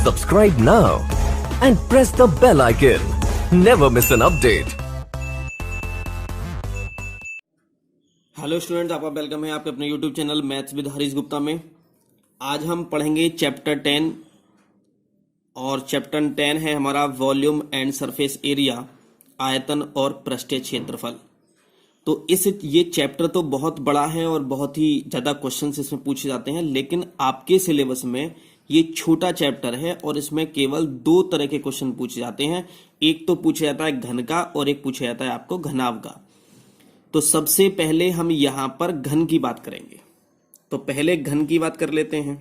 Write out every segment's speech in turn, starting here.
Subscribe now and press the bell icon. Never miss an update. Hello students, आपका welcome है आपके अपने YouTube channel maths with Harish Gupta में। आज हम पढ़ेंगे चैप्टर 10 और चैप्टर 10 है हमारा वॉल्यूम एंड सरफेस एरिया, आयतन और पृष्ठीय क्षेत्रफल। तो ये चैप्टर तो बहुत बड़ा है और बहुत ही ज़्यादा क्वेश्चंस इसमें पूछे जाते हैं, लेकिन आपके सिलेबस में ये छोटा चैप्टर है और इसमें केवल दो तरह के क्वेश्चन पूछे जाते हैं। एक तो पूछा जाता है घन का और एक पूछा जाता है आपको घनाभ का। तो सबसे पहले हम यहां पर घन की बात करेंगे। तो पहले घन की बात कर लेते हैं।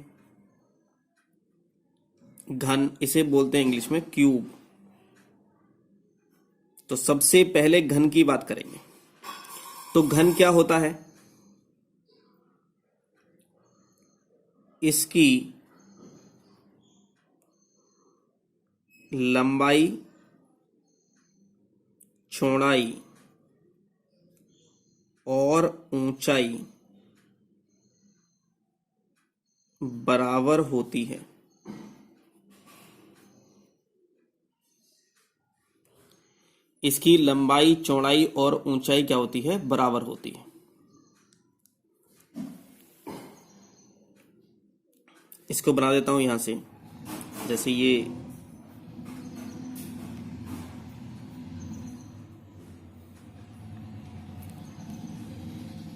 घन इसे बोलते हैं इंग्लिश में क्यूब। तो सबसे पहले घन की बात करेंगे। तो घन क्या होता है? इसकी लंबाई, चौड़ाई और ऊंचाई बराबर होती है। इसकी लंबाई, चौड़ाई और ऊंचाई क्या होती है? बराबर होती है। इसको बना देता हूं यहां से। जैसे ये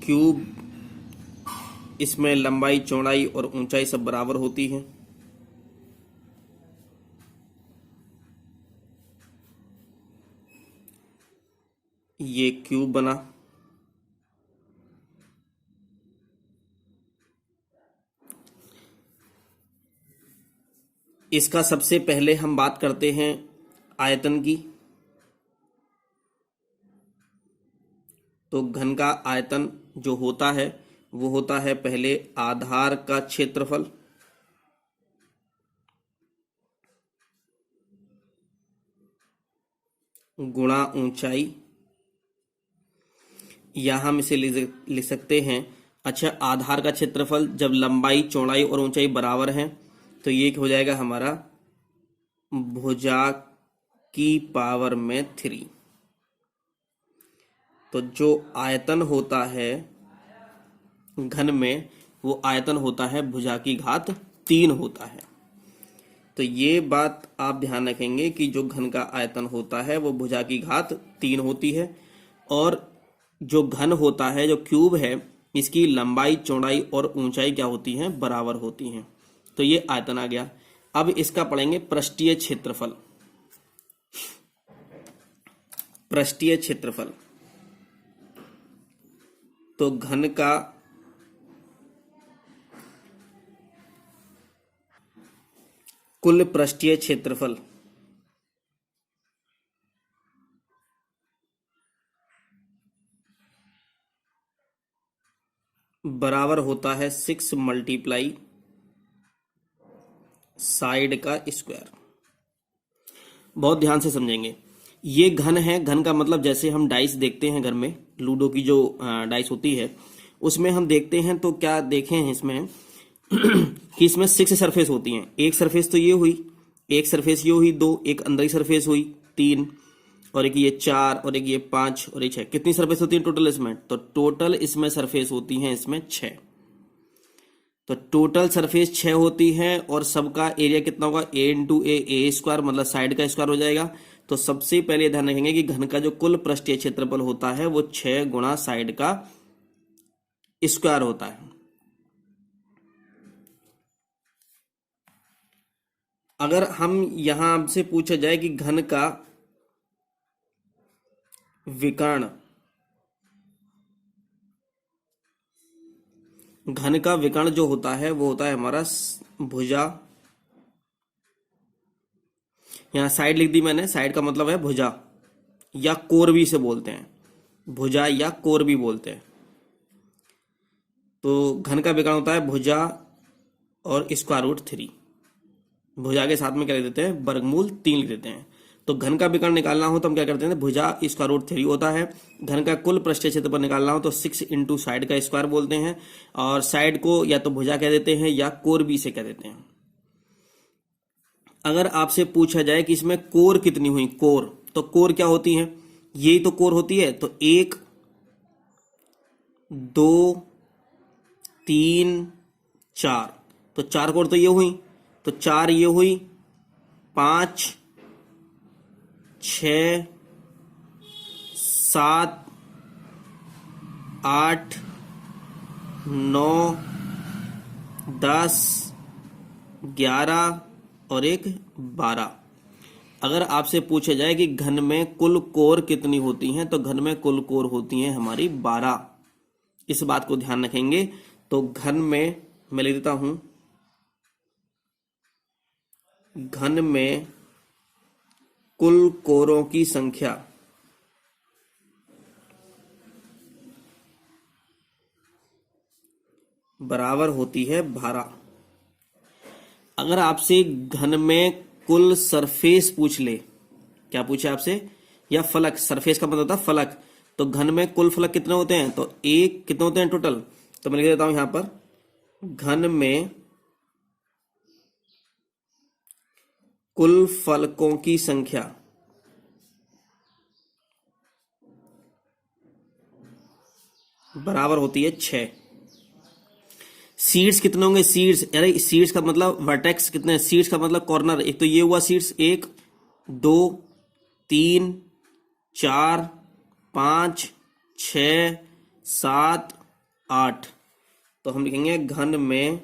क्यूब, इसमें लंबाई, चौड़ाई और ऊंचाई सब बराबर होती है। ये क्यूब बना। इसका सबसे पहले हम बात करते हैं आयतन की। तो घन का आयतन जो होता है वो होता है पहले आधार का क्षेत्रफल गुणा ऊंचाई, या हम इसे लिख सकते हैं। अच्छा, आधार का क्षेत्रफल जब लंबाई, चौड़ाई और ऊंचाई बराबर हैं तो ये हो जाएगा हमारा भुजा की पावर में 3। तो जो आयतन होता है घन में वो आयतन होता है भुजा की घात 3 होता है। तो ये बात आप ध्यान रखेंगे कि जो घन का आयतन होता है वो भुजा की घात 3 होती है, और जो घन होता है, जो क्यूब है, इसकी लंबाई, चौड़ाई और ऊंचाई क्या होती है? बराबर होती हैं। तो ये आयतन आ गया। अब इसका पढ़ेंगे पृष्ठीय क्षेत्रफल। पृष्ठीय क्षेत्रफल तो घन का कुल पृष्ठीय क्षेत्रफल बराबर होता है 6 मल्टीप्लाई साइड का स्क्वायर। बहुत ध्यान से समझेंगे। ये घन है। घन का मतलब जैसे हम डाइस देखते हैं घर में, लूडो की जो डाइस होती है उसमें हम देखते हैं, तो क्या देखें हैं इसमें कि इसमें 6 सरफेस होती हैं। एक सरफेस तो ये हुई, एक सरफेस ये हुई 2, एक अंदर की सरफेस हुई 3, और एक ये 4, और एक ये 5 और एक 6। कितनी सरफेस होती है टोटल इसमें? तो टोटल इसमें सरफेस होती हैं इसमें 6। तो टोटल सरफेस 6 होती है और सबका एरिया कितना होगा? a इंटू ए स्क्वायर, मतलब साइड का स्क्वायर हो जाएगा। तो सबसे पहले ध्यान रखेंगे कि घन का जो कुल पृष्ठीय क्षेत्रफल होता है वो 6 गुणा साइड का स्क्वायर होता है। अगर हम यहां आपसे पूछा जाए कि घन का विकर्ण, घन का विकर्ण जो होता है वो होता है हमारा भुजा। यहां साइड लिख दी मैंने। साइड का मतलब है भुजा, या कोर भी इसे बोलते हैं। भुजा या कोर भी बोलते हैं। तो घन का विकर्ण होता है भुजा और स्क्वायर रूट 3। भुजा के साथ में क्या लिख देते हैं? वर्गमूल 3 लिख देते हैं। तो घन का विकर्ण निकालना हो तो हम क्या करते हैं? भुजा स्क्वायर रूट 3 होता है। घन का कुल पृष्ठीय क्षेत्रफल निकालना हो तो 6 इंटू साइड का स्क्वायर बोलते हैं, और साइड को या तो भुजा कह देते हैं या कोर भी से कह देते हैं। अगर आपसे पूछा जाए कि इसमें कोर कितनी हुई, कोर, तो कोर क्या होती है, यही तो कोर होती है। तो 1 2 3 4, तो 4 कोर तो ये हुई, तो 4 ये हुई, 5 6 7 8 9 10 11 और एक 12। अगर आपसे पूछा जाए कि घन में कुल कोर कितनी होती हैं, तो घन में कुल कोर होती हैं हमारी 12। इस बात को ध्यान रखेंगे। तो घन में मैं लिख देता हूं, घन में कुल कोरों की संख्या बराबर होती है 12। अगर आपसे घन में कुल सरफेस पूछ ले, क्या पूछे आपसे, या फलक, सरफेस का मतलब होता है फलक, तो घन में कुल फलक कितने होते हैं, तो एक कितने होते हैं टोटल, तो मैं लिख देता हूं यहां पर, घन में कुल फलकों की संख्या बराबर होती है 6। सीड्स कितने होंगे, सीड्स, अरे सीड्स का मतलब वर्टेक्स कितने, सीड्स का मतलब कॉर्नर, एक तो ये हुआ सीड्स, 1 2 3 4 5 6 7 8। तो हम लिखेंगे घन में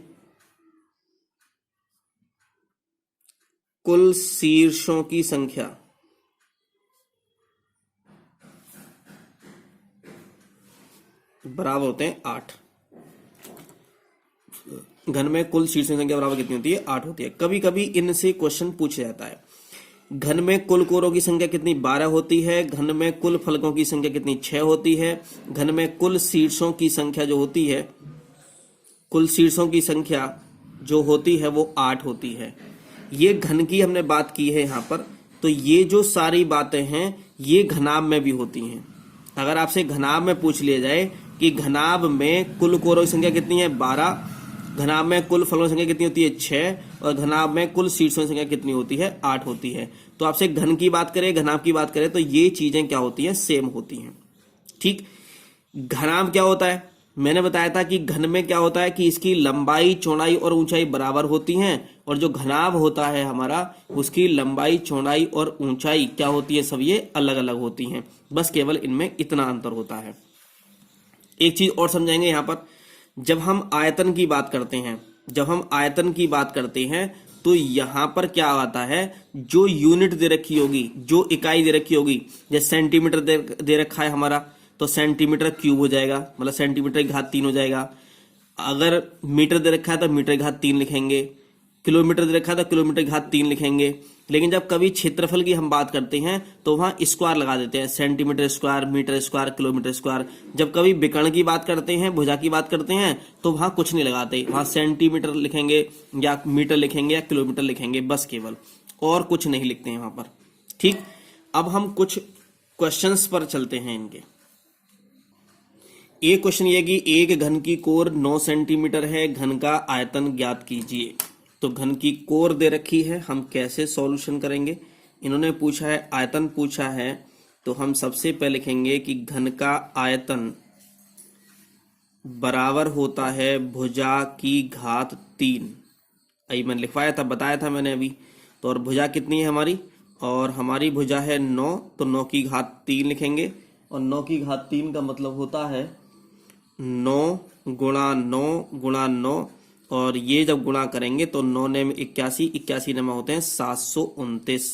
कुल शीर्षों की संख्या बराबर होते हैं 8। घन में कुल शीर्षों की संख्या बराबर कितनी होती है, 8 होती है। कभी कभी इनसे क्वेश्चन पूछा जाता है, घन में कुल कोरों की संख्या कितनी, 12 होती है। घन में कुल फलकों की संख्या कितनी, 6 होती है। घन में कुल शीर्षों की संख्या जो होती है, कुल शीर्षों की संख्या जो होती है वो 8 होती है। ये घन की हमने बात की है यहाँ पर। तो ये जो सारी बातें हैं ये घनाभ में भी होती हैं। अगर आपसे घनाभ में पूछ लिया जाए कि घनाभ में कुल कोरों की संख्या कितनी है, 12, घनाभ में कुल फलों की संख्या कितनी होती है, 6, और घनाभ में कुल शीर्षों की संख्या कितनी होती है, 8 होती है। तो आपसे घन की बात करें, घनाभ की बात करें, तो ये चीजें क्या होती हैं, सेम होती हैं। ठीक। घनाभ क्या होता है, मैंने बताया था कि घन में क्या होता है कि इसकी लंबाई, चौड़ाई और ऊंचाई बराबर होती हैं, और जो घनाभ होता है हमारा, उसकी लंबाई, चौड़ाई और ऊंचाई क्या होती है, सब ये अलग अलग होती हैं। बस केवल इनमें इतना अंतर होता है। एक चीज और समझाएंगे यहां पर, जब हम आयतन की बात करते हैं, जब हम आयतन की बात करते हैं तो यहां पर क्या आता है, जो यूनिट दे रखी होगी, जो इकाई दे रखी होगी, जैसे सेंटीमीटर दे रखा है हमारा, तो सेंटीमीटर क्यूब हो जाएगा, मतलब सेंटीमीटर की घात 3 हो जाएगा। अगर मीटर दे रखा है तो मीटर की घात 3 लिखेंगे, किलोमीटर दे रखा है तो किलोमीटर की घात 3 लिखेंगे। लेकिन जब कभी क्षेत्रफल की हम बात करते हैं तो वहां स्क्वायर लगा देते हैं, centimetre square, metre square, kilometre square. जब कभी विकर्ण की बात करते हैं, भुजा की बात करते हैं, तो वहां कुछ नहीं लगाते, वहां सेंटीमीटर लिखेंगे या मीटर लिखेंगे या किलोमीटर लिखेंगे, बस केवल, और कुछ नहीं लिखते हैं वहां पर। ठीक। अब हम कुछ क्वेश्चंस पर चलते हैं इनके। एक क्वेश्चन ये कि एक घन की कोर 9 सेंटीमीटर है, घन का आयतन ज्ञात कीजिए। तो घन की कोर दे रखी है, हम कैसे सॉल्यूशन करेंगे। इन्होंने पूछा है, आयतन पूछा है, तो हम सबसे पहले लिखेंगे कि घन का आयतन बराबर होता है भुजा की घात 3। अभी मैंने लिखवाया था, बताया था मैंने अभी। तो और भुजा कितनी है हमारी, और हमारी भुजा है 9, तो 9 की घात 3 लिखेंगे। और 9 की घात 3 का मतलब होता है 9 गुणा 9 गुणा 9, और ये जब गुणा करेंगे तो 9 ने 81, 81 ने होते हैं 729।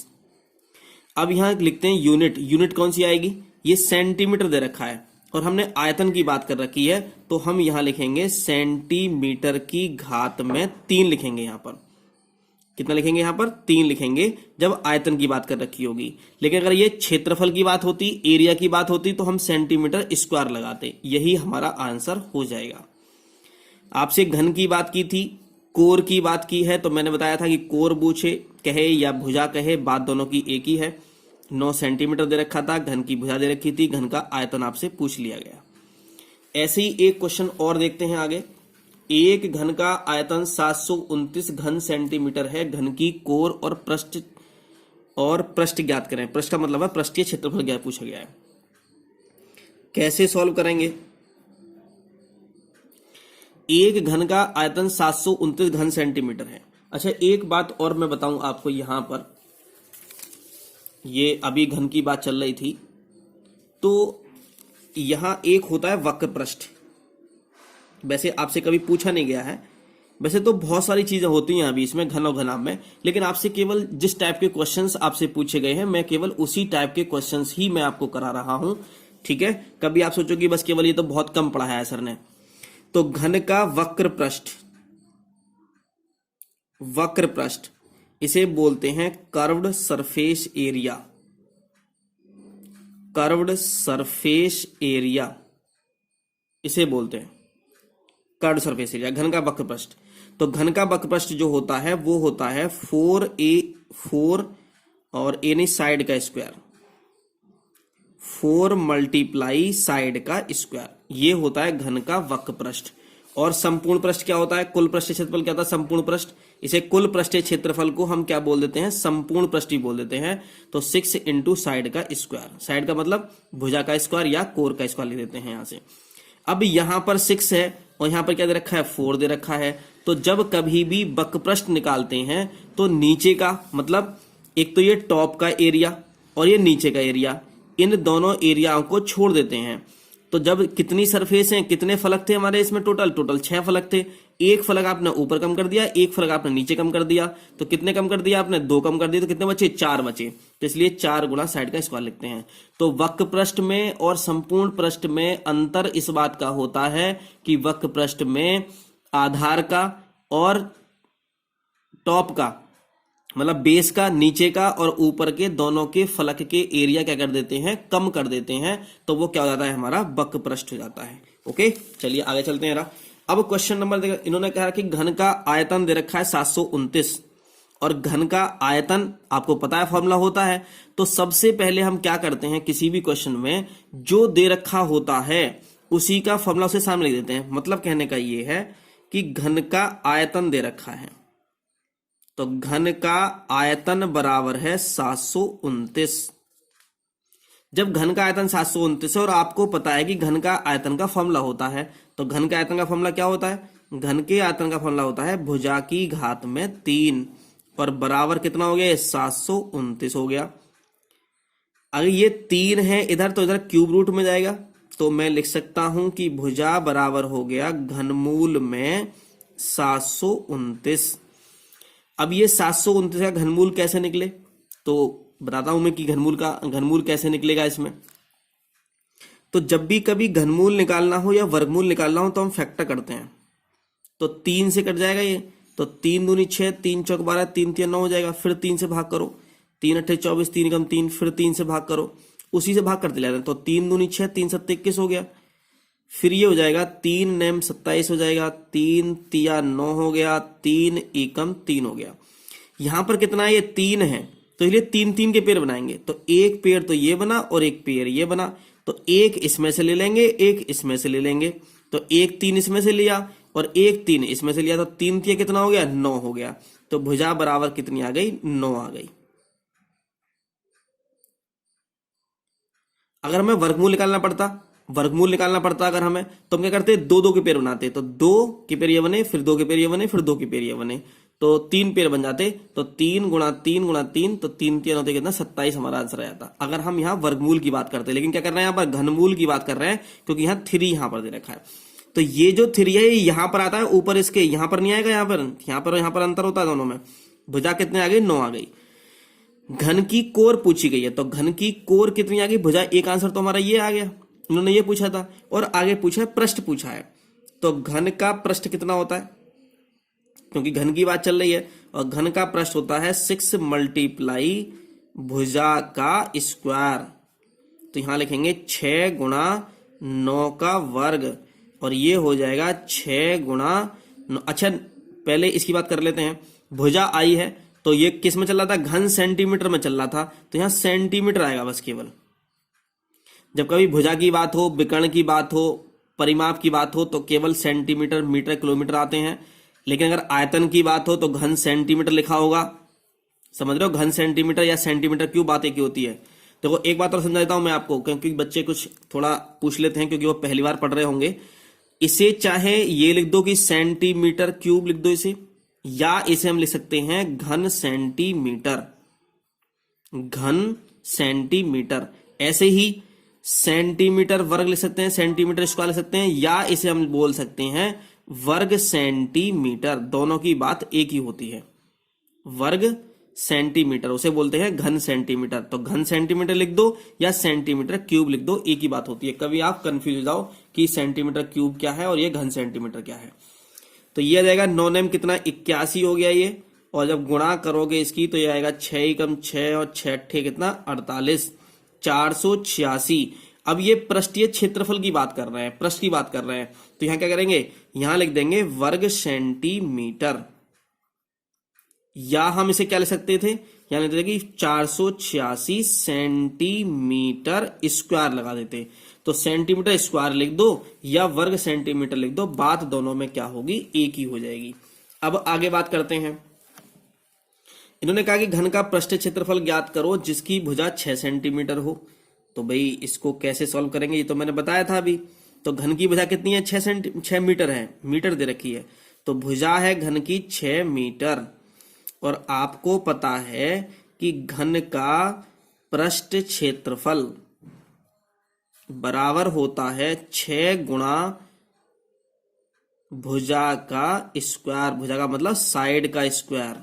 अब यहां लिखते हैं यूनिट। यूनिट कौन सी आएगी, ये सेंटीमीटर दे रखा है और हमने आयतन की बात कर रखी है, तो हम यहां लिखेंगे सेंटीमीटर की घात में 3 लिखेंगे। यहां पर कितना लिखेंगे, यहां पर 3 लिखेंगे जब आयतन की बात कर रखी होगी। लेकिन अगर ये क्षेत्रफल की बात होती, एरिया की बात होती, तो हम सेंटीमीटर स्क्वायर लगाते। यही हमारा आंसर हो जाएगा। आपसे घन की बात की थी, कोर की बात की है, तो मैंने बताया था कि कोर पूछे कहे या भुजा कहे, बात दोनों की एक ही है। 9 सेंटीमीटर दे रखा था, घन की भुजा दे रखी थी, घन का आयतन आपसे पूछ लिया गया। ऐसे ही एक क्वेश्चन और देखते हैं आगे। एक घन का आयतन 729 घन सेंटीमीटर है। घन की कोर और पृष्ठ ज्ञात करें। पृष्ठ का मतलब है पृष्ठीय क्षेत्रफल ज्ञात पूछा गया है। कैसे सॉल्व करेंगे? एक घन का आयतन 729 घन सेंटीमीटर है। अच्छा, एक बात और मैं बताऊं आपको, यहां पर ये अभी घन की बात चल रही थी, तो यहां एक होता है वक्र पृष्ठ। वैसे आपसे कभी पूछा नहीं गया है, वैसे तो बहुत सारी चीजें होती हैं अभी इसमें घन और घनाभ में, लेकिन आपसे केवल जिस टाइप के क्वेश्चंस आपसे पूछे गए हैं, मैं केवल उसी टाइप के क्वेश्चंस ही मैं आपको करा रहा हूं। ठीक है, कभी आप सोचोगे बस केवल ये तो बहुत कम पढ़ा है सर ने। तो घन का वक्र पृष्ठ इसे बोलते हैं curved surface area. Curved surface area इसे बोलते हैं कर्व्ड सरफेस एरिया, घन का वक्र पृष्ठ। तो घन का वक्र पृष्ठ जो होता है वो होता है 4 और ए नहीं साइड का स्क्वायर, 4 मल्टीप्लाई साइड का स्क्वायर, ये होता है घन का वक्र पृष्ठ। और संपूर्ण पृष्ठ क्या होता है? कुल पृष्ठीय क्षेत्रफल क्या होता है? संपूर्ण पृष्ठ। इसे कुल पृष्ठीय क्षेत्रफल को हम क्या बोल देते हैं? संपूर्ण पृष्ठ ही बोल देते हैं। तो 6 इंटू साइड का स्क्वायर, साइड का मतलब भुजा का स्क्वायर या कोर का स्क्वायर ले देते हैं यहां से। अब यहां पर 6 है और यहां पर क्या दे रखा है? 4 दे रखा है। तो जब कभी भी वक्र पृष्ठ निकालते हैं तो नीचे का मतलब एक तो ये टॉप का एरिया और ये नीचे का एरिया, इन दोनों एरियाओं को छोड़ देते हैं। तो जब कितनी सरफेस हैं, कितने फलक थे हमारे इसमें? टोटल 6 फलक थे। एक फलक आपने ऊपर कम कर दिया, एक फलक आपने नीचे कम कर दिया। तो कितने कम कर दिया आपने? 2 कम कर दिए। तो कितने बचे? 4 बचे। तो इसलिए 4 गुणा साइड का स्क्वायर लिखते हैं। तो वक्र पृष्ठ में और संपूर्ण पृष्ठ में अंतर इस बात का होता है कि वक्र पृष्ठ में आधार का और टॉप का मतलब बेस का, नीचे का और ऊपर के दोनों के फलक के एरिया क्या कर देते हैं? कम कर देते हैं। तो वो क्या हो जाता है? हमारा वक्र पृष्ठ हो जाता है। ओके, चलिए आगे चलते हैं। अब क्वेश्चन नंबर देखो, इन्होंने कहा कि घन का आयतन दे रखा है 729 और घन का आयतन आपको पता है फॉर्मूला होता है। तो सबसे पहले हम क्या करते हैं, किसी भी क्वेश्चन में जो दे रखा होता है उसी का फॉर्मूला उसे सामने लिख देते हैं। मतलब कहने का ये है कि घन का आयतन दे रखा है, तो घन का आयतन बराबर है 729। जब घन का आयतन 729 है और आपको पता है कि घन का आयतन का फॉर्मूला होता है, तो घन के आयतन का फॉर्मूला क्या होता है? घन के आयतन का फॉर्मूला होता है भुजा की घात में 3 और बराबर कितना हो गया? 729 हो गया। अगर ये 3 है इधर तो इधर क्यूब रूट में जाएगा, तो मैं लिख सकता हूं कि भुजा बराबर हो गया घनमूल में 729। अब ये 729 का घनमूल कैसे निकले, तो बताता हूं मैं कि घनमूल कैसे निकलेगा इसमें। तो जब भी कभी घनमूल निकालना हो या वर्गमूल निकालना हो तो हम फैक्टर करते हैं। तो 3 से कट जाएगा ये, तो 3 दूनी 6, 3 चौक 12, 3 3 9 हो जाएगा। फिर 3 से भाग करो, 3 8 24, 3 कम 3, फिर 3 से भाग करो, उसी से भाग करते ले रहे हैं। तो 3 दूनी 6, 3 7 21 हो गया। फिर ये हो जाएगा 3 9 27 हो जाएगा, 3 3 9 हो गया, 3 एकम 3 हो गया। यहां पर कितना है? ये 3 है, तो इसलिए 3 3 के पेड़ बनाएंगे। तो एक पेड़ तो ये बना और एक पेड़ ये बना, तो एक इसमें से ले लेंगे, एक इसमें से ले लेंगे। तो एक 3 इसमें से लिया और एक 3 इसमें से लिया, तो 3 3 कितना हो गया? 9 हो गया। तो भुजा बराबर कितनी आ गई? 9 आ गई। अगर हमें वर्गमूल निकालना पड़ता अगर हमें, तो हम क्या करते? 2 2 के पेड़ बनाते। तो 2 के पेड़ ये बने, फिर 2 के पेड़ ये बने, फिर 2 के पेड़ ये बने, तो 3 पेड़ बन जाते। तो 3 गुणा 3 गुणा 3, तो 3 3 होते कितना? 27 हमारा आंसर आ जाता अगर हम यहाँ वर्गमूल की बात करते। लेकिन क्या कर रहे हैं यहाँ पर? घनमूल की बात कर रहे हैं, क्योंकि यहाँ 3 यहाँ पर दे रखा है। तो ये जो 3 है ये यहाँ पर आता है, ऊपर इसके यहाँ पर नहीं आएगा। यहाँ पर अंतर होता है दोनों में। भुजा कितने आ गई? 9 आ गई। घन की कोर पूछी गई है, तो घन की कोर कितनी आ गई? भुजा। एक आंसर तो हमारा ये आ गया, इन्होंने ये पूछा था। और आगे पूछा है पृष्ठ पूछा है, तो घन का पृष्ठ कितना होता है? क्योंकि घन की बात चल रही है, और घन का पृष्ठ होता है 6 मल्टीप्लाई भुजा का स्क्वायर। तो यहां लिखेंगे 6 गुणा 9 का वर्ग, और ये हो जाएगा 6 गुणा 9। अच्छा, पहले इसकी बात कर लेते हैं। भुजा आई है, तो ये किस में चल रहा था? घन सेंटीमीटर में चल रहा था, तो यहां सेंटीमीटर आएगा बस केवल। जब कभी भुजा की बात हो, विकर्ण की बात हो, परिमाप की बात हो तो केवल सेंटीमीटर, मीटर, किलोमीटर आते हैं, लेकिन अगर आयतन की बात हो तो घन सेंटीमीटर लिखा होगा। समझ रहे हो, घन सेंटीमीटर या सेंटीमीटर क्यूब बात एक ही होती है। देखो एक बात और समझा देता हूं मैं आपको, क्योंकि बच्चे कुछ थोड़ा पूछ लेते हैं क्योंकि वो पहली बार पढ़ रहे होंगे। इसे चाहे ये लिख दो कि सेंटीमीटर क्यूब लिख दो इसे, या इसे हम लिख सकते हैं घन सेंटीमीटर, घन सेंटीमीटर। ऐसे ही सेंटीमीटर वर्ग लिख सकते हैं, सेंटीमीटर स्क्वायर लिख सकते हैं, या इसे हम बोल सकते हैं वर्ग सेंटीमीटर। दोनों की बात एक ही होती है। वर्ग सेंटीमीटर उसे बोलते हैं घन सेंटीमीटर। तो घन सेंटीमीटर लिख दो या सेंटीमीटर क्यूब लिख दो, एक ही बात होती है। कभी आप कंफ्यूज हो जाओ कि सेंटीमीटर क्यूब क्या है और ये घन सेंटीमीटर क्या है। तो ये आ जाएगा 9 नेम कितना 81 हो गया ये, और जब गुणा करोगे इसकी तो ये आएगा 6 एकम 6 और 6 अट्ठे कितना 48, 486। अब ये पृष्ठीय क्षेत्रफल की बात कर रहे हैं, पृष्ठ की बात कर रहे हैं, तो यहां क्या करेंगे, यहां लिख देंगे वर्ग सेंटीमीटर, या हम इसे क्या लिख सकते थे, यहां लिख देते कि 486 सेंटीमीटर स्क्वायर लगा देते। तो सेंटीमीटर स्क्वायर लिख दो या वर्ग सेंटीमीटर लिख दो, बात दोनों में क्या होगी, एक ही हो जाएगी। अब आगे बात करते हैं। इन्होंने कहा कि घन का पृष्ठ क्षेत्रफल ज्ञात करो जिसकी भुजा 6 सेंटीमीटर हो। तो भाई इसको कैसे सॉल्व करेंगे, ये तो मैंने बताया था अभी। तो घन की भुजा कितनी है, 6 मीटर है, मीटर दे रखी है। तो भुजा है घन की 6 मीटर, और आपको पता है कि घन का पृष्ठ क्षेत्रफल बराबर होता है 6 गुणा भुजा का स्क्वायर। भुजा का मतलब साइड का स्क्वायर।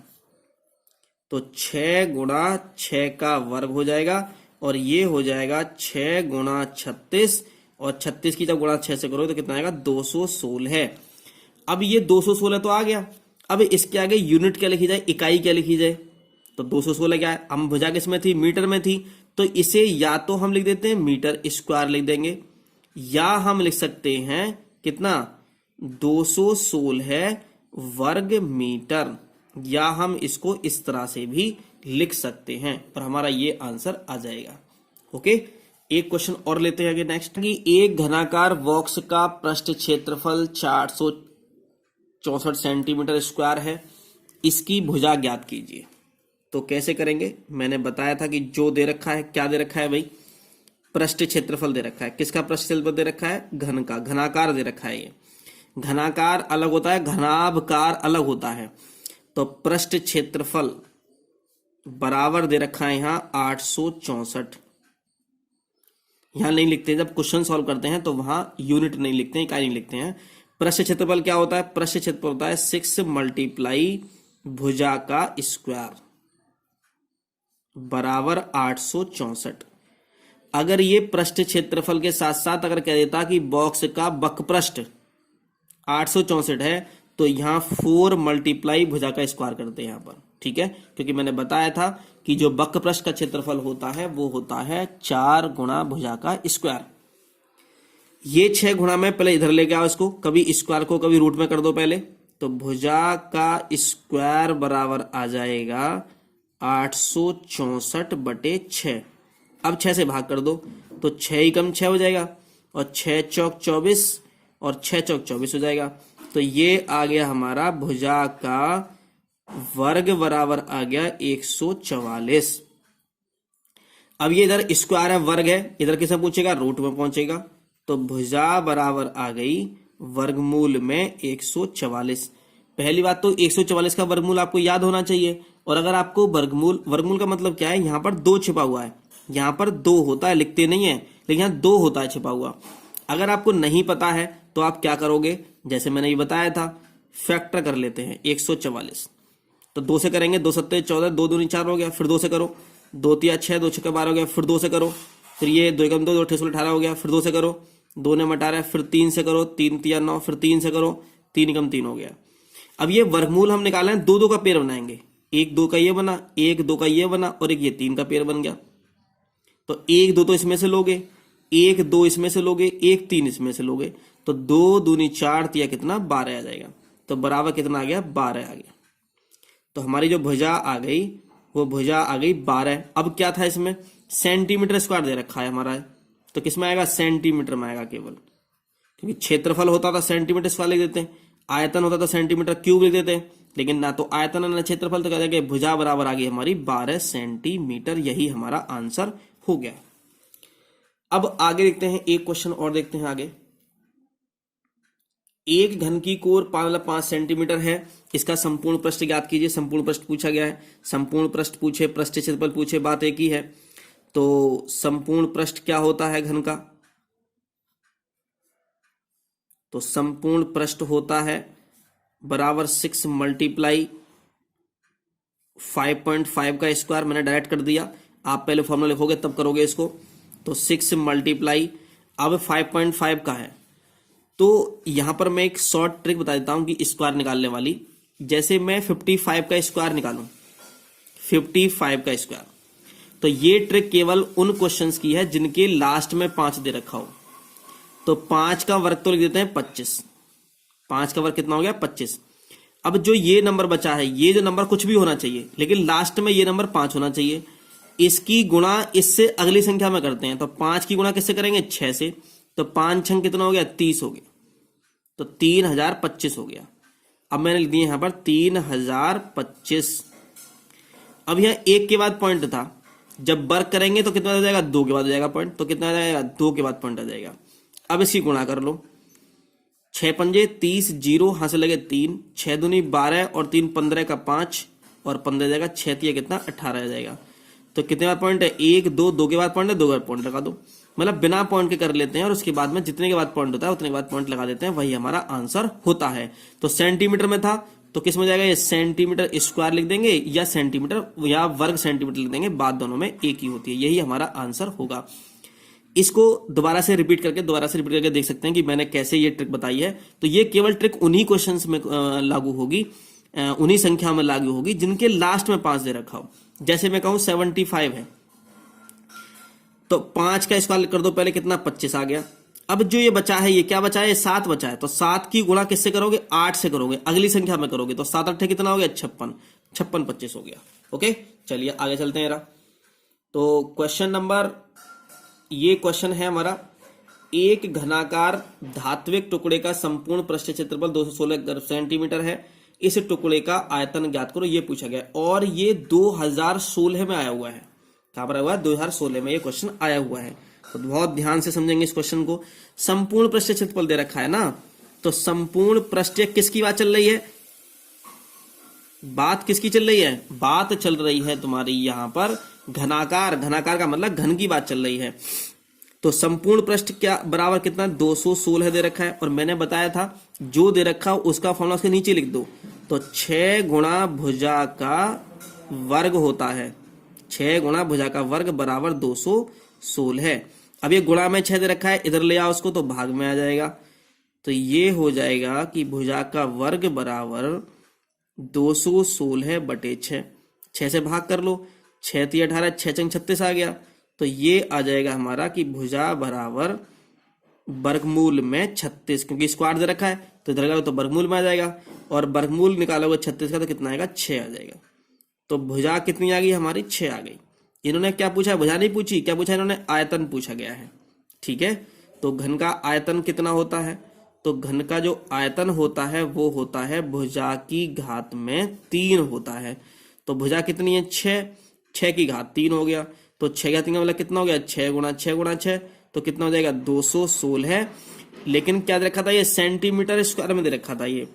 तो 6 गुणा 6 का वर्ग हो जाएगा, और ये हो जाएगा 6 गुणा 36, और 36 की जब गुणा 6 से करो तो कितना आएगा 216 है। अब ये 216 तो आ गया। अब इसके आगे यूनिट क्या लिखी जाए, इकाई क्या लिखी जाए, तो 216 क्या है, हम भुजा किसमें थी, मीटर में थी, तो इसे या तो हम लिख देते हैं मीटर स्क्वायर लिख देंगे, या हम लिख सकते हैं कितना 216 वर्ग मीटर, या हम इसको इस तरह से भी लिख सकते हैं, पर हमारा ये आंसर आ जाएगा। ओके, एक क्वेश्चन और लेते हैं आगे नेक्स्ट, कि एक घनाकार बॉक्स का पृष्ठ क्षेत्रफल 464 सेंटीमीटर स्क्वायर है, इसकी भुजा ज्ञात कीजिए। तो कैसे करेंगे, मैंने बताया था कि जो दे रखा है, क्या दे रखा है भाई, पृष्ठ क्षेत्रफल दे रखा है। किसका पृष्ठ क्षेत्रफल दे रखा है, घन का। घनाकार दे रखा है, ये घनाकार अलग होता है, घनाभकार अलग होता है। तो पृष्ठ क्षेत्रफल बराबर दे रखा है यहाँ 864। यहां नहीं लिखते, जब क्वेश्चन सॉल्व करते हैं तो वहां यूनिट नहीं लिखते हैं, इकाई नहीं लिखते हैं। पृष्ठ क्षेत्रफल क्या होता है, पृष्ठ क्षेत्रफल होता है 6 मल्टीप्लाई भुजा का स्क्वायर बराबर 864। अगर ये पृष्ठ क्षेत्रफल के साथ साथ अगर कह देता कि बॉक्स का बकपृष्ठ 864 है, तो यहां 4 मल्टीप्लाई भुजा का स्क्वायर करते हैं यहां पर, ठीक है, क्योंकि मैंने बताया था कि जो बकपृष्ठ का क्षेत्रफल होता है वो होता है 4 गुणा भुजा का स्क्वायर। ये 6 गुणा में पहले इधर लेके आओ इसको, कभी स्क्वायर को कभी रूट में कर दो पहले, तो भुजा का स्क्वायर बराबर आ जाएगा 864 बटे 6। अब 6 से भाग कर दो तो 6 ही कम 6 हो जाएगा, और 6 चौक 24 और 6 चौक 24 हो जाएगा। तो ये आ गया हमारा भुजा का वर्ग बराबर आ गया 144। अब ये इधर स्क्वायर है, वर्ग है, इधर किसे पूछेगा, रूट में पहुंचेगा। तो भुजा बराबर आ गई वर्गमूल में 144। पहली बात तो 144 का वर्गमूल आपको याद होना चाहिए, और अगर आपको वर्गमूल का मतलब क्या है, यहां पर 2 छिपा हुआ है, यहां पर 2 होता है, लिखते नहीं है, लेकिन यहां 2 होता है छिपा हुआ। अगर आपको नहीं पता है तो आप क्या करोगे, जैसे मैंने ये बताया था, फैक्टर कर लेते हैं 144। तो 2 से करेंगे, 2 सत्ते 14, 2 दूनी 4 हो गया, फिर 2 से करो, 2 तिया 6, 2 छक्के 12 हो गया, फिर 2 से करो, फिर ये 2 एकम 2, 2 अट्ठे 18 हो गया, फिर 2 से करो, 2 ने मटा रहा है, फिर 3 से करो, 3 तिया 9, फिर 3 से करो, 3 एकम 3 हो गया। अब ये वर्गमूल हम निकाले हैं, 2 2 का पेयर बनाएंगे, 1 2 का ये बना, 1 2 का ये बना, और एक ये 3 का पेयर बन गया। तो 1 2 तो इसमें से लोगे, 1 2 इसमें से लोगे, 1 3 इसमें से लोगे, तो 2 दूनी 4 तिया कितना 12 आ जाएगा। तो बराबर कितना आ गया, 12 आ गया। तो हमारी जो भुजा आ गई वो भुजा आ गई 12। अब क्या था इसमें, सेंटीमीटर स्क्वायर दे रखा है हमारा, तो किसमें आएगा, सेंटीमीटर में आएगा केवल, क्योंकि क्षेत्रफल होता था सेंटीमीटर स्क्वायर लिख देते हैं, आयतन होता था सेंटीमीटर क्यूब लिख देते हैं, लेकिन ना तो आयतन ना क्षेत्रफल, तो क्या जाएगा भुजा बराबर आ गई हमारी 12 सेंटीमीटर। यही हमारा आंसर हो गया। अब आगे देखते हैं, एक क्वेश्चन और देखते हैं आगे। एक घन की कोर 5 सेंटीमीटर है, इसका संपूर्ण पृष्ठ ज्ञात कीजिए। संपूर्ण पृष्ठ पूछा गया है, संपूर्ण पृष्ठ पूछे, पृष्ठ क्षेत्रफल पूछे, बात एक ही है। तो संपूर्ण पृष्ठ क्या होता है घन का, तो संपूर्ण पृष्ठ होता है बराबर 6 मल्टीप्लाई 5.5 का स्क्वायर। मैंने डायरेक्ट कर दिया, आप पहले फॉर्मूला लिखोगे तब करोगे इसको। तो 6 मल्टीप्लाई, अब 5.5 का है, तो यहां पर मैं एक शॉर्ट ट्रिक बता देता हूं कि स्क्वायर निकालने वाली। जैसे मैं 55 का स्क्वायर निकालूं, 55 का स्क्वायर, तो ये ट्रिक केवल उन क्वेश्चंस की है जिनके लास्ट में 5 दे रखा हो। तो 5 का वर्ग तो लिख देते हैं 25, 5 का वर्ग कितना हो गया 25। अब जो ये नंबर बचा है, ये जो नंबर कुछ भी होना चाहिए, लेकिन लास्ट में ये नंबर 5 होना चाहिए। इसकी गुणा इससे अगली संख्या में करते हैं, तो 5 की गुणा किससे करेंगे 6 से, तो 5 छंग कितना हो गया 30 हो गया, तो 3025 हो गया। अब मैंने लिख दिया यहां पर 3025। अब यहां एक के बाद पॉइंट था, जब वर्ग करेंगे तो कितना आ जाएगा 2 के बाद आ जाएगा पॉइंट, तो कितना आ जाएगा 2 के बाद पॉइंट आ जाएगा। अब इसकी गुणा कर लो, 6 पंजे 30, 0 हाथ से लगे 3, 6 दूनी 12 और 3 15 का 5 और 15 जाएगा, 6 तिया कितना 18 आ जाएगा। तो कितने बाद पॉइंट है 1 2, 2 के बाद पॉइंट है, 2 के बाद पॉइंट लगा दो। मतलब बिना पॉइंट के कर लेते हैं और उसके बाद में जितने के बाद पॉइंट होता है उतने के बाद पॉइंट लगा देते हैं, वही हमारा आंसर होता है। तो सेंटीमीटर में था तो किस में जाएगा, ये सेंटीमीटर स्क्वायर लिख देंगे या सेंटीमीटर या वर्ग सेंटीमीटर लिख देंगे, बात दोनों में एक ही होती है। यही हमारा आंसर होगा। इसको दोबारा से रिपीट करके देख सकते हैं कि मैंने कैसे ये ट्रिक बताई है। तो ये केवल ट्रिक उन्हीं क्वेश्चंस में लागू होगी, उन्हीं संख्या में लागू होगी जिनके लास्ट में 5 दे रखा हो। जैसे मैं कहूं 75 है, तो 5 का स्क्वायर कर दो पहले, कितना 25 आ गया। अब जो ये बचा है, ये क्या बचा है, 7 बचा है, तो 7 की गुणा किससे करोगे 8 से करोगे, अगली संख्या में करोगे, तो 7 8 कितना हो गया 56, 56 25 हो गया। ओके, चलिए आगे चलते हैं। तो क्वेश्चन नंबर, ये क्वेश्चन है हमारा, एक घनाकार धात्विक टुकड़े का संपूर्ण पृष्ठ क्षेत्रफल 216 सेंटीमीटर है, इस टुकड़े का आयतन ज्ञात करो, ये पूछा गया। और ये 2016 में आया हुआ है। कहां पर आया हुआ है 2016 में ये क्वेश्चन आया हुआ है। तो बहुत ध्यान से समझेंगे इस क्वेश्चन को। संपूर्ण पृष्ठ क्षेत्रफल दे रखा है ना, तो संपूर्ण पृष्ठ किसकी बात चल रही है, बात किसकी चल रही है, बात चल रही है तुम्हारी यहां पर घनाकार, घनाकार का मतलब घन की बात चल रही है। तो संपूर्ण पृष्ठ क्या बराबर कितना 216 दे रखा है, और मैंने बताया था जो दे रखा हो उसका फॉर्मूला उसके नीचे लिख दो। तो 6 गुणा भुजा का वर्ग होता है, 6 गुणा भुजा का वर्ग बराबर 216। अब ये गुणा में 6 दे रखा है, इधर ले आओ उसको तो भाग में आ जाएगा। तो ये हो जाएगा कि भुजा का वर्ग बराबर 216 बटे 6, 6 से भाग कर लो, 6 3 18, 6 चंग 36 आ गया। तो ये आ जाएगा हमारा कि भुजा बराबर वर्गमूल में 36, क्योंकि स्क्वायर दे रखा है तो इधर का तो वर्गमूल में आ जाएगा, और वर्गमूल निकालोगे 36 का तो कितना आएगा 6 आ जाएगा। तो भुजा कितनी आ गई हमारी 6 आ गई। इन्होंने क्या पूछा, भुजा नहीं पूछी, क्या पूछा इन्होंने, आयतन पूछा गया है। ठीक है, तो घन का आयतन कितना होता है, तो घन का जो आयतन होता है वो होता है भुजा की घात में 3 होता है। तो भुजा कितनी है 6, 6 की घात 3 हो गया, तो 6 की घात 3 का मतलब कितना हो गया 6 गुणा 6 गुणा 6, तो कितना हो जाएगा 216। लेकिन क्या दे रखा था, ये सेंटीमीटर स्क्वायर में दे रखा था, ये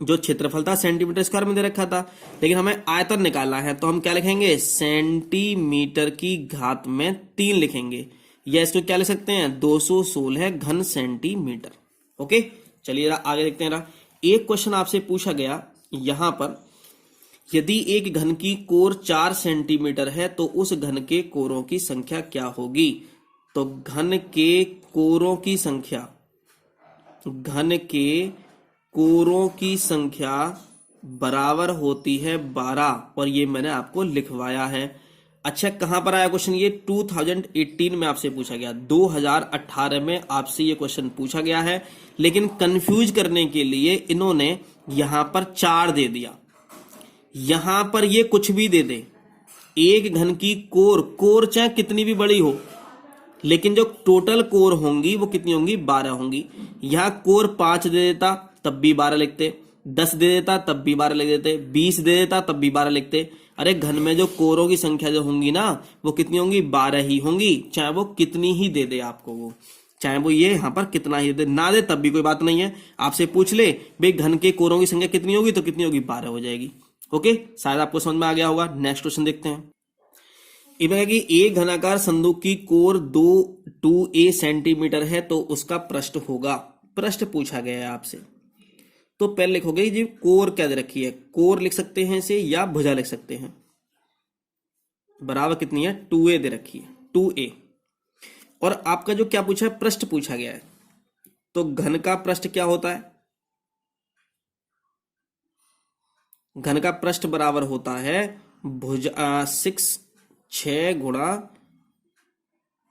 जो क्षेत्रफल था सेंटीमीटर स्क्वायर में दे रखा था, लेकिन हमें आयतन निकालना है तो हम क्या लिखेंगे सेंटीमीटर की घात में 3 लिखेंगे, या इसको क्या लिख सकते हैं 216 घन सेंटीमीटर। ओके, चलिए आगे देखते हैं। एक क्वेश्चन आपसे पूछा गया यहां पर, यदि एक घन की कोर 4 सेंटीमीटर है तो उस घन के कोरों की संख्या क्या होगी। तो घन के कोरों की संख्या, घन के कोरों की संख्या बराबर होती है 12, और ये मैंने आपको लिखवाया है। अच्छा, कहां पर आया क्वेश्चन, ये 2018 में आपसे पूछा गया, 2018 में आपसे ये क्वेश्चन पूछा गया है, लेकिन कंफ्यूज करने के लिए इन्होंने यहां पर 4 दे दिया, यहां पर ये कुछ भी दे दे। एक घन की कोर, कोर चाहे कितनी भी बड़ी हो, लेकिन जो टोटल कोर होंगी वो कितनी होंगी, 12 होंगी। यहां कोर 5 दे देता तब भी 12 लिखते, 10 दे देता तब भी 12 लिख देते, 20 दे देता तब भी 12 लिखते। अरे घन में जो कोरों की संख्या जो होंगी ना वो कितनी होंगी, 12 ही होंगी, चाहे वो कितनी ही दे दे आपको, वो चाहे वो ये यहां पर कितना ही दे ना दे तब भी कोई बात नहीं है। आपसे पूछ ले भाई घन के कोरों की संख्या कितनी होगी, तो कितनी होगी, 12 हो जाएगी। ओके, शायद आपको समझ में आ गया होगा। नेक्स्ट क्वेश्चन देखते हैं। इवन कि एक घनाकार संदूक की कोर 2a सेंटीमीटर है तो उसका पृष्ठ होगा। पृष्ठ पूछा गया है आपसे, तो पहले लिखोगे जी कोर क्या दे रखी है, कोर लिख सकते हैं इसे या भुजा लिख सकते हैं। बराबर कितनी है, 2a दे रखी है, 2a। और आपका जो क्या पूछा है, पृष्ठ पूछा गया है, तो घन का पृष्ठ क्या होता है, घन का पृष्ठ बराबर होता है भुजा 6 गुणा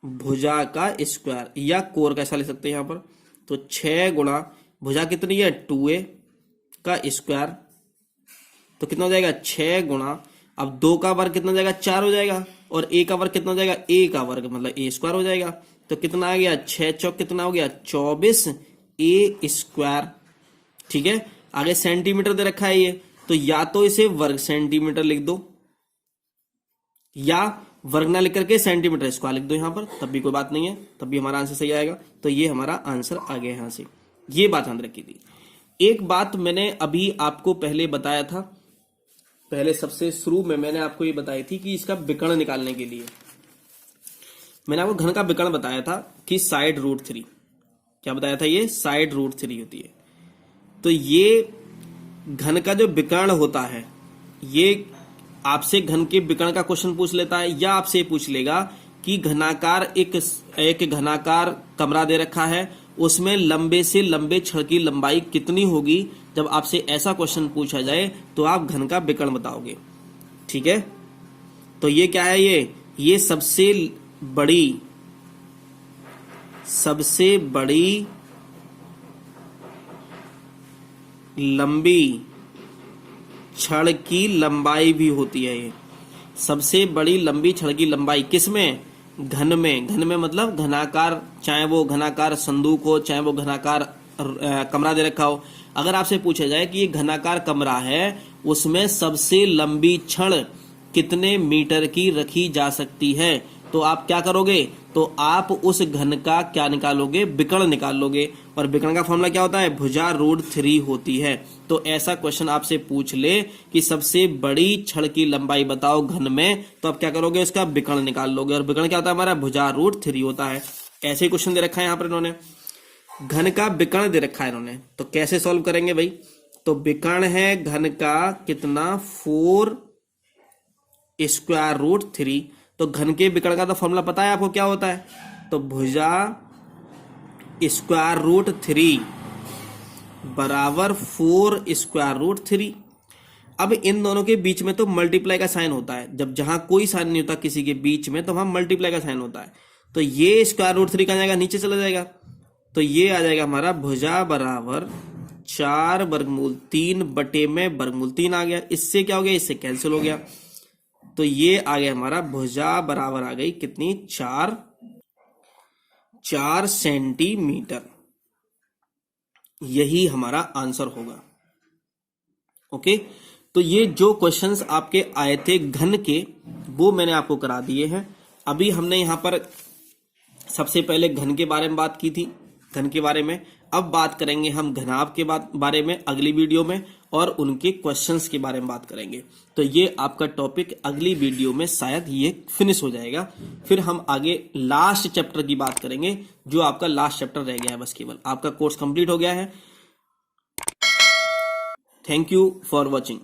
भुजा का स्क्वायर, या कोर कैसा लिख सकते हैं यहां पर, तो 6 गुणा भुजा कितनी है, 2a का स्क्वायर, तो कितना हो जाएगा, 6 गुणा, अब 2 का वर्ग कितना हो जाएगा, 4 हो जाएगा, और a का वर्ग कितना हो जाएगा, a का वर्ग मतलब a स्क्वायर हो जाएगा। तो कितना आ गया, 6 चौक कितना हो गया, 24a स्क्वायर। ठीक है, आगे सेंटीमीटर दे रखा है ये, तो या तो इसे वर्ग सेंटीमीटर लिख दो या वर्ग ना लिख करके सेंटीमीटर स्क्वायर लिख दो यहां पर, तब भी कोई बात नहीं है, तब भी हमारा आंसर सही आएगा। तो ये हमारा आंसर आ गया यहां से, ये बात ध्यान रखी थी। एक बात मैंने अभी आपको पहले बताया था, पहले सबसे शुरू में मैंने आपको ये बताई थी कि इसका विकर्ण निकालने के लिए मैंने आपको घन का विकर्ण बताया था कि साइड रूट 3, क्या बताया था, ये साइड रूट 3 होती है। तो ये घन का जो विकर्ण होता है, ये आपसे घन के विकर्ण का क्वेश्चन पूछ लेता है, या आपसे पूछ लेगा कि घनाकार एक घनाकार कमरा दे रखा है, उसमें लंबे से लंबे छड़ की लंबाई कितनी होगी। जब आपसे ऐसा क्वेश्चन पूछा जाए तो आप घन का विकर्ण बताओगे। ठीक है, तो ये क्या है, ये सबसे बड़ी लंबी छड़ की लंबाई भी होती है। ये सबसे बड़ी लंबी छड़ की लंबाई किसमें, घन में। घन में मतलब घनाकार, चाहे वो घनाकार संदूक हो, चाहे वो घनाकार कमरा दे रखा हो। अगर आपसे पूछा जाए कि ये घनाकार कमरा है, उसमें सबसे लंबी छड़ कितने मीटर की रखी जा सकती है, तो आप क्या करोगे, तो आप उस घन का क्या निकालोगे, विकर्ण निकाल लोगे। और विकर्ण का फॉर्मूला क्या होता है, भुजा रूट 3 होती है। तो ऐसा क्वेश्चन आपसे पूछ ले कि सबसे बड़ी छड़ की लंबाई बताओ घन में, तो आप क्या करोगे, उसका विकर्ण निकाल लोगे। और विकर्ण क्या होता है हमारा, भुजा रूट 3 होता है। ऐसे ही क्वेश्चन दे रखा है यहाँ पर इन्होंने, घन का विकर्ण दे रखा है इन्होंने, तो कैसे सॉल्व करेंगे भाई। तो विकर्ण है घन का कितना, 4 स्क्वायर रूट 3। तो घन के विकर्ण का तो फॉर्मूला पता है आपको क्या होता है, तो भुजा स्क्वायर रूट 3 बराबर 4 स्क्वायर रूट 3। अब इन दोनों के बीच में तो मल्टीप्लाई का साइन होता है, जब जहां कोई साइन नहीं होता किसी के बीच में तो वहां मल्टीप्लाई का साइन होता है। तो ये स्क्वायर रूट 3 का जाएगा, नीचे चला जाएगा, तो ये आ जाएगा हमारा भुजा बराबर 4 वर्गमूल 3 बटे में वर्गमूल 3 आ गया। इससे क्या हो गया, इससे कैंसिल हो गया, तो ये आ गया हमारा भुजा बराबर आ गई कितनी, 4 सेंटीमीटर। यही हमारा आंसर होगा। ओके, तो ये जो क्वेश्चंस आपके आए थे घन के, वो मैंने आपको करा दिए हैं। अभी हमने यहां पर सबसे पहले घन के बारे में बात की थी, घन के बारे में। अब बात करेंगे हम घनाभ के बारे में अगली वीडियो में, और उनके क्वेश्चंस के बारे में बात करेंगे। तो ये आपका टॉपिक अगली वीडियो में शायद ये फिनिश हो जाएगा। फिर हम आगे लास्ट चैप्टर की बात करेंगे, जो आपका लास्ट चैप्टर रह गया है, बस केवल आपका कोर्स कंप्लीट हो गया है। Thank you for watching.